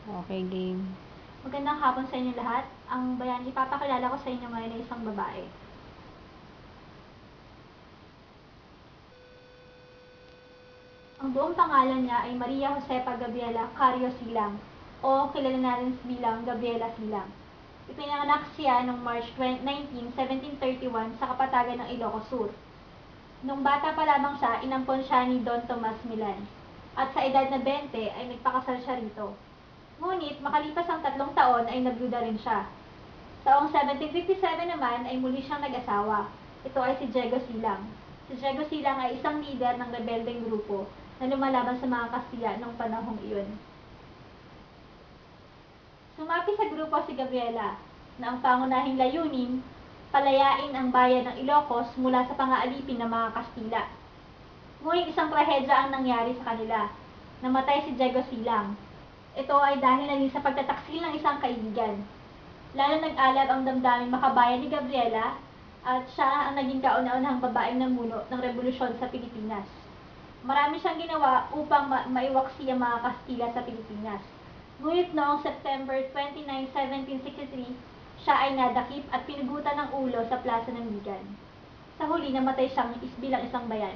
Okay, game. Magandang hapon sa inyo lahat. Ang bayan ipapakilala ko sa inyo ngayon ay isang babae. Ang buong pangalan niya ay Maria Josefa Gabriela Cario Silang o kilala natin bilang Gabriela Silang. Ipinanganak siya noong March 19, 1731 sa kapatagan ng Ilocos Sur. Nung bata pa lamang siya, inampon siya ni Don Tomas Milan. At sa edad na 20 ay nagpakasal siya rito. Ngunit makalipas ang 3 taon ay nagduda rin siya. Taong 1757 naman ay muli siyang nag-asawa. Ito ay si Diego Silang. Si Diego Silang ay isang lider ng rebeldeng grupo na lumalaban sa mga Kastila noong panahong iyon. Sumapi sa grupo si Gabriela na ang pangunahing layunin, palayain ang bayan ng Ilocos mula sa pang-aalipin ng mga Kastila. Ngunit isang trahedya ang nangyari sa kanila. Namatay si Diego Silang. Ito ay dahil na rin sa pagtataksil ng isang kaibigan. Lalo nag-alab ang damdaming makabayan ni Gabriela at siya ang naging kauna-unahang babaeng namuno ng revolusyon sa Pilipinas. Marami siyang ginawa upang maiwaksi ang mga Kastila sa Pilipinas. Ngunit noong September 29, 1763, siya ay nadakip at pinugutan ng ulo sa Plaza ng Bigan. Sa huli, namatay siyang bilang isang bayan.